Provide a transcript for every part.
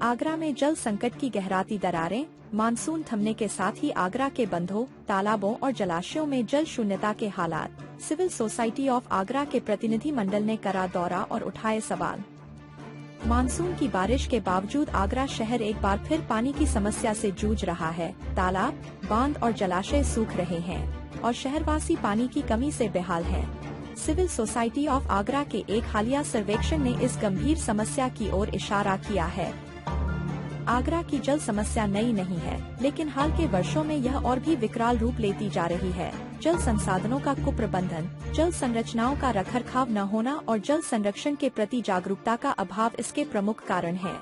आगरा में जल संकट की गहराती दरारें। मानसून थमने के साथ ही आगरा के बंधों, तालाबों और जलाशयों में जल शून्यता के हालात। सिविल सोसाइटी ऑफ आगरा के प्रतिनिधि मंडल ने करा दौरा और उठाए सवाल। मानसून की बारिश के बावजूद आगरा शहर एक बार फिर पानी की समस्या से जूझ रहा है। तालाब, बांध और जलाशय सूख रहे हैं और शहरवासी पानी की कमी से बेहाल हैं। सिविल सोसाइटी ऑफ आगरा के एक हालिया सर्वेक्षण ने इस गंभीर समस्या की ओर इशारा किया है। आगरा की जल समस्या नई नहीं है, लेकिन हाल के वर्षों में यह और भी विकराल रूप लेती जा रही है। जल संसाधनों का कुप्रबंधन, जल संरचनाओं का रखरखाव न होना और जल संरक्षण के प्रति जागरूकता का अभाव इसके प्रमुख कारण हैं।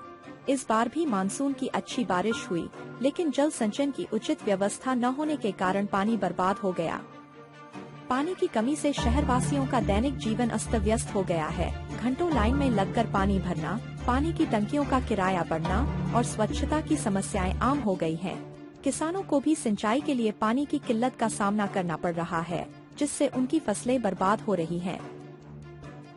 इस बार भी मानसून की अच्छी बारिश हुई, लेकिन जल संचयन की उचित व्यवस्था न होने के कारण पानी बर्बाद हो गया। पानी की कमी से शहरवासियों का दैनिक जीवन अस्त व्यस्त हो गया है। घंटों लाइन में लगकर पानी भरना, पानी की टंकियों का किराया बढ़ना और स्वच्छता की समस्याएं आम हो गई हैं। किसानों को भी सिंचाई के लिए पानी की किल्लत का सामना करना पड़ रहा है, जिससे उनकी फसलें बर्बाद हो रही हैं।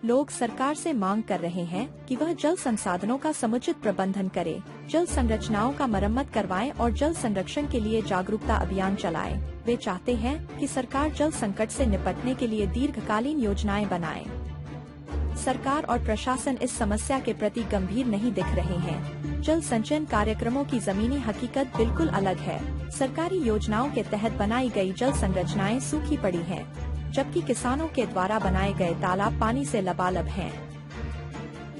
लोग सरकार से मांग कर रहे हैं कि वह जल संसाधनों का समुचित प्रबंधन करे, जल संरचनाओं का मरम्मत करवाएं और जल संरक्षण के लिए जागरूकता अभियान चलाएं। वे चाहते हैं कि सरकार जल संकट से निपटने के लिए दीर्घकालीन योजनाएं बनाए। सरकार और प्रशासन इस समस्या के प्रति गंभीर नहीं दिख रहे हैं। जल संचयन कार्यक्रमों की जमीनी हकीकत बिल्कुल अलग है। सरकारी योजनाओं के तहत बनाई गई जल संरचनाएं सूखी पड़ी हैं, जबकि किसानों के द्वारा बनाए गए तालाब पानी से लबालब हैं।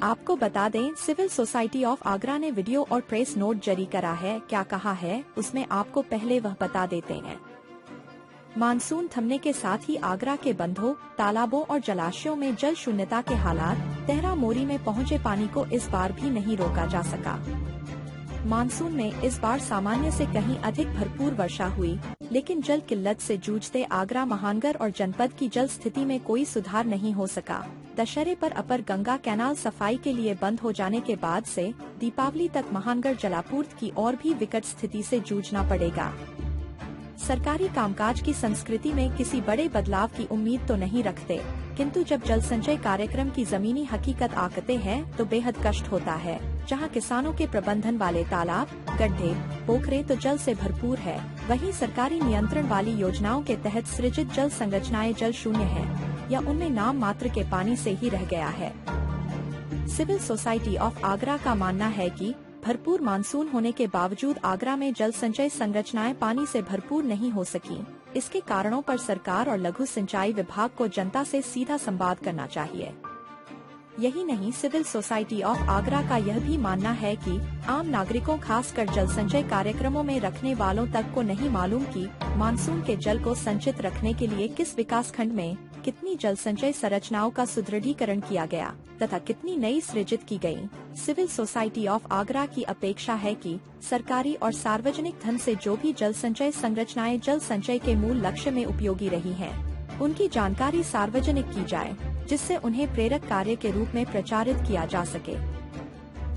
आपको बता दें, सिविल सोसाइटी ऑफ आगरा ने वीडियो और प्रेस नोट जारी करा है। क्या कहा है, उसमें आपको पहले वह बता देते हैं। मानसून थमने के साथ ही आगरा के बंधों, तालाबों और जलाशयों में जल शून्यता के हालात। तेहरा मोरी में पहुंचे पानी को इस बार भी नहीं रोका जा सका। मानसून में इस बार सामान्य से कहीं अधिक भरपूर वर्षा हुई, लेकिन जल किल्लत से जूझते आगरा महानगर और जनपद की जल स्थिति में कोई सुधार नहीं हो सका। दशहरे पर अपर गंगा कैनाल सफाई के लिए बंद हो जाने के बाद से दीपावली तक महानगर जलापूर्ति की और भी विकट स्थिति से जूझना पड़ेगा। सरकारी कामकाज की संस्कृति में किसी बड़े बदलाव की उम्मीद तो नहीं रखते, किंतु जब जल संचय कार्यक्रम की जमीनी हकीकत आकते हैं तो बेहद कष्ट होता है। जहां किसानों के प्रबंधन वाले तालाब, गड्ढे, पोखरे तो जल से भरपूर है, वहीं सरकारी नियंत्रण वाली योजनाओं के तहत सृजित जल संरचनाएं जल शून्य है या उनमें नाम मात्र के पानी से ही रह गया है। सिविल सोसाइटी ऑफ आगरा का मानना है कि भरपूर मानसून होने के बावजूद आगरा में जल संचय संरचनाएं पानी से भरपूर नहीं हो सकी। इसके कारणों पर सरकार और लघु सिंचाई विभाग को जनता से सीधा संवाद करना चाहिए। यही नहीं, सिविल सोसाइटी ऑफ आगरा का यह भी मानना है कि आम नागरिकों, खासकर जल संचय कार्यक्रमों में रखने वालों तक को नहीं मालूम कि मानसून के जल को संचित रखने के लिए किस विकास खंड में कितनी जल संचय संरचनाओं का सुदृढ़ीकरण किया गया तथा कितनी नई सृजित की गयी। सिविल सोसाइटी ऑफ आगरा की अपेक्षा है कि सरकारी और सार्वजनिक धन से जो भी जल संचय संरचनाएं जल संचय के मूल लक्ष्य में उपयोगी रही हैं, उनकी जानकारी सार्वजनिक की जाए, जिससे उन्हें प्रेरक कार्य के रूप में प्रचारित किया जा सके।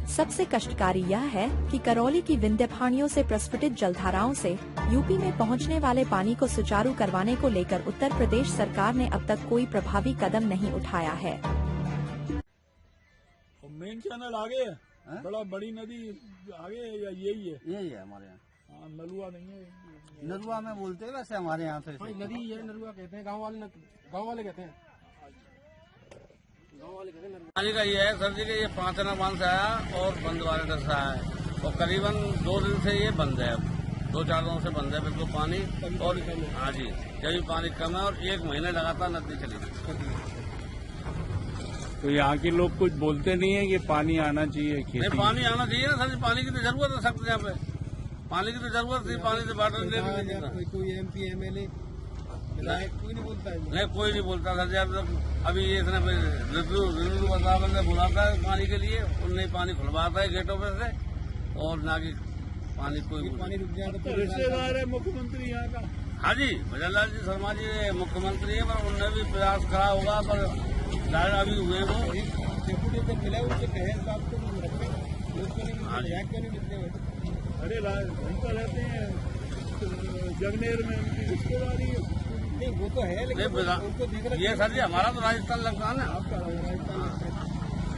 सबसे कष्टकारी यह है कि करौली की विंध्य पहाड़ियों से प्रस्फुटित जलधाराओं से यूपी में पहुंचने वाले पानी को सुचारू करवाने को लेकर उत्तर प्रदेश सरकार ने अब तक कोई प्रभावी कदम नहीं उठाया है। मेन चैनल आगे है, बड़ा बड़ी नदी आगे या यही है हमारे यहाँ। नलुआ नहीं है, नलुआ में बोलते हैं वैसे हमारे यहाँ तो नदी ये नलुआ कहते हैं, गाँव वाले कहते हैं। पानी का ये है सर जी कि ये 5 आना बांध से आया और बंद वाले दर से आया है और करीबन 2 दिन से ये बंद है। 2-4 दिनों से बंद है बिल्कुल पानी। और हाँ जी, जब पानी कम है और 1 महीने लगातार नदी चली। तो यहाँ के लोग कुछ बोलते नहीं है कि पानी आना चाहिए? नहीं, पानी आना चाहिए ना सर जी, पानी की तो जरूरत है सख्त। यहाँ पे पानी की तो जरूरत थी, पानी से वाटर कोई MP MLA कोई नहीं बोलता है। नहीं, कोई नहीं बोलता सर जी। अभी ये रिव्यू बंदा बुलाता है पानी के लिए, उनने पानी खुलवाता है गेटों पे से, और ना कि पानी पानी रुक जाए तो रिश्तेदार है मुख्यमंत्री यहाँ का। हाँ जी, भजन लाल जी शर्मा जी मुख्यमंत्री है, पर उनने भी प्रयास करा होगा, पर जाहिर अभी हुए वो डेपुटी मिला उनसे कहे साहब को। हाँ जी, अरे घंटा रहते हैं जगनेर में, उनकी रिश्तेदारी है। नहीं, वो तो है, लेकिन ये सर जी हमारा तो राजस्थान लगता है ना।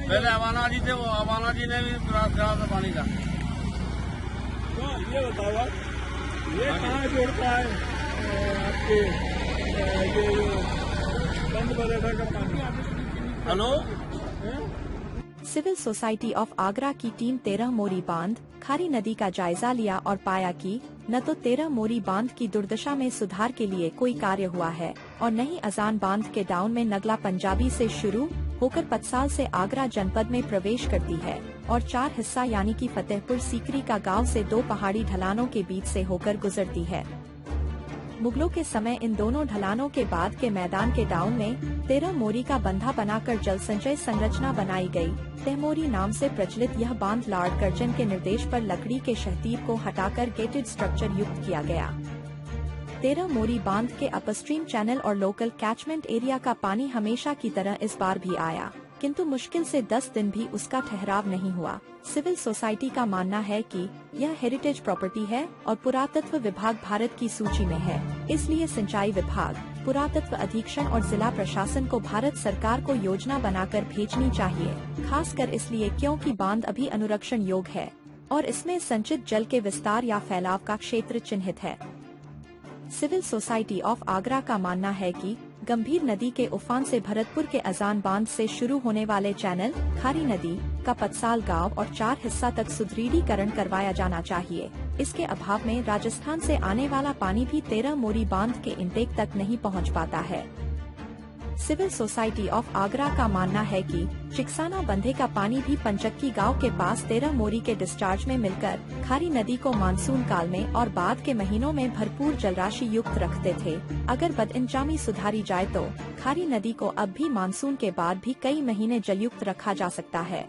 पहले अवाना जी थे, वो अवाना जी ने भी प्रयास करा था पानी का। ये बताओ आप, ये कहाँ जोड़ता है आपके ये बंद बरेठा का पानी? Hello, civil society of Agra की टीम 13 मोरी बांध खारी नदी का जायजा लिया और पाया कि न तो 13 मोरी बांध की दुर्दशा में सुधार के लिए कोई कार्य हुआ है और न ही अजान बांध के डाउन में नगला पंजाबी से शुरू होकर पतसाल से आगरा जनपद में प्रवेश करती है और 4 हिस्सा यानी कि फतेहपुर सीकरी का गांव से 2 पहाड़ी ढलानों के बीच से होकर गुजरती है। मुगलों के समय इन दोनों ढलानों के बाद के मैदान के डाउन में 13 मोरी का बंधा बनाकर जल संचय संरचना बनाई गई। तहमोरी नाम से प्रचलित यह बांध लॉर्ड कर्जन के निर्देश पर लकड़ी के शहतीर को हटाकर गेटेड स्ट्रक्चर युक्त किया गया। 13 मोरी बांध के अपस्ट्रीम चैनल और लोकल कैचमेंट एरिया का पानी हमेशा की तरह इस बार भी आया, किंतु मुश्किल से 10 दिन भी उसका ठहराव नहीं हुआ। सिविल सोसाइटी का मानना है कि यह हेरिटेज प्रॉपर्टी है और पुरातत्व विभाग भारत की सूची में है, इसलिए सिंचाई विभाग, पुरातत्व अधीक्षण और जिला प्रशासन को भारत सरकार को योजना बनाकर भेजनी चाहिए, खासकर इसलिए क्योंकि बांध अभी अनुरक्षण योग्य है और इसमें संचित जल के विस्तार या फैलाव का क्षेत्र चिन्हित है। सिविल सोसाइटी ऑफ आगरा का मानना है कि गंभीर नदी के उफान से भरतपुर के अजान बांध से शुरू होने वाले चैनल खारी नदी का पतसाल गांव और 4 हिस्सा तक सुदृढ़ीकरण करवाया जाना चाहिए। इसके अभाव में राजस्थान से आने वाला पानी भी 13 मोरी बांध के इंटेक तक नहीं पहुंच पाता है। सिविल सोसाइटी ऑफ आगरा का मानना है कि चिकसाना बंधे का पानी भी पंचक्की गांव के पास 13 मोरी के डिस्चार्ज में मिलकर खारी नदी को मानसून काल में और बाद के महीनों में भरपूर जलराशि युक्त रखते थे। अगर बदइंजामी सुधारी जाए तो खारी नदी को अब भी मानसून के बाद भी कई महीने जलयुक्त रखा जा सकता है।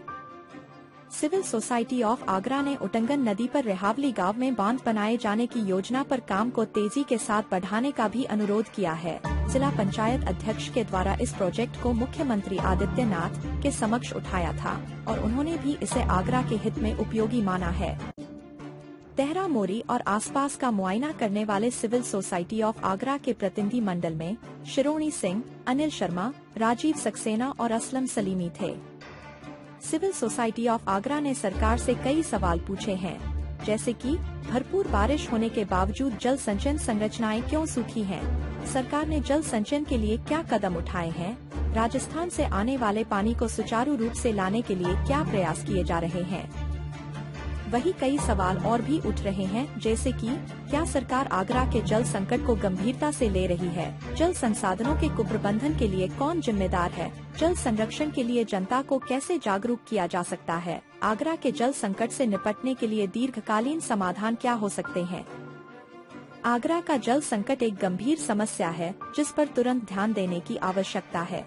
सिविल सोसाइटी ऑफ आगरा ने उटंगन नदी पर रेहावली गांव में बांध बनाए जाने की योजना पर काम को तेजी के साथ बढ़ाने का भी अनुरोध किया है। जिला पंचायत अध्यक्ष के द्वारा इस प्रोजेक्ट को मुख्यमंत्री आदित्यनाथ के समक्ष उठाया था और उन्होंने भी इसे आगरा के हित में उपयोगी माना है। 13 मोरी और आसपास का मुआयना करने वाले सिविल सोसाइटी ऑफ आगरा के प्रतिनिधि मंडल में शिरोणी सिंह, अनिल शर्मा, राजीव सक्सेना और असलम सलीमी थे। सिविल सोसाइटी ऑफ आगरा ने सरकार से कई सवाल पूछे हैं, जैसे कि भरपूर बारिश होने के बावजूद जल संचयन संरचनाएं क्यों सूखी हैं? सरकार ने जल संचयन के लिए क्या कदम उठाए हैं? राजस्थान से आने वाले पानी को सुचारू रूप से लाने के लिए क्या प्रयास किए जा रहे हैं? वही कई सवाल और भी उठ रहे हैं, जैसे कि क्या सरकार आगरा के जल संकट को गंभीरता से ले रही है? जल संसाधनों के कुप्रबंधन के लिए कौन जिम्मेदार है? जल संरक्षण के लिए जनता को कैसे जागरूक किया जा सकता है? आगरा के जल संकट से निपटने के लिए दीर्घकालीन समाधान क्या हो सकते हैं? आगरा का जल संकट एक गंभीर समस्या है जिस पर तुरंत ध्यान देने की आवश्यकता है।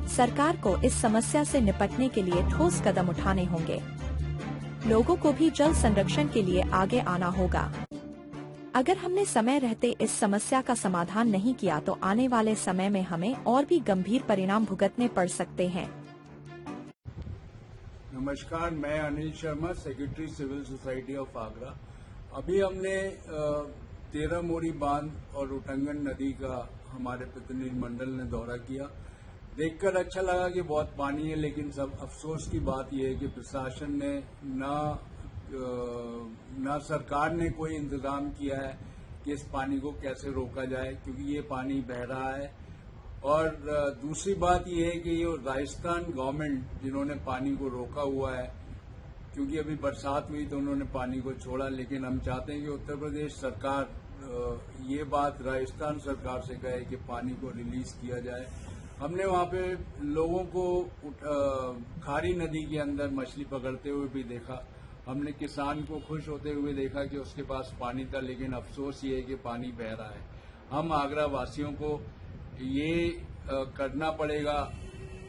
सरकार को इस समस्या से निपटने के लिए ठोस कदम उठाने होंगे। लोगों को भी जल संरक्षण के लिए आगे आना होगा। अगर हमने समय रहते इस समस्या का समाधान नहीं किया तो आने वाले समय में हमें और भी गंभीर परिणाम भुगतने पड़ सकते हैं। नमस्कार, मैं Anil Sharma, secretary civil society of Agra. अभी हमने 13 मोरी बांध और उटंगन नदी का हमारे प्रतिनिधि मंडल ने दौरा किया। देखकर अच्छा लगा कि बहुत पानी है, लेकिन सब अफसोस की बात यह है कि प्रशासन ने न सरकार ने कोई इंतजाम किया है कि इस पानी को कैसे रोका जाए, क्योंकि ये पानी बह रहा है। और दूसरी बात यह है कि ये राजस्थान गवर्नमेंट जिन्होंने पानी को रोका हुआ है, क्योंकि अभी बरसात हुई तो उन्होंने पानी को छोड़ा, लेकिन हम चाहते हैं कि उत्तर प्रदेश सरकार ये बात राजस्थान सरकार से कहे कि पानी को रिलीज किया जाए। हमने वहाँ पे लोगों को खारी नदी के अंदर मछली पकड़ते हुए भी देखा। हमने किसान को खुश होते हुए देखा कि उसके पास पानी था, लेकिन अफसोस ये है कि पानी बह रहा है। हम आगरा वासियों को ये करना पड़ेगा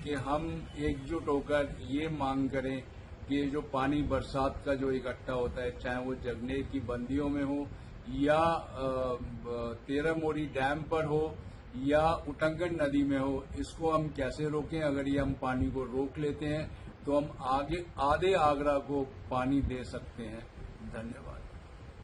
कि हम एकजुट होकर ये मांग करें कि ये जो पानी बरसात का जो इकट्ठा होता है, चाहे वो जगनेर की बंदियों में हो या 13 मोरी डैम पर हो या उटंगन नदी में हो, इसको हम कैसे रोकें। अगर ये हम पानी को रोक लेते हैं तो हम आगे आधे आगरा को पानी दे सकते हैं। धन्यवाद।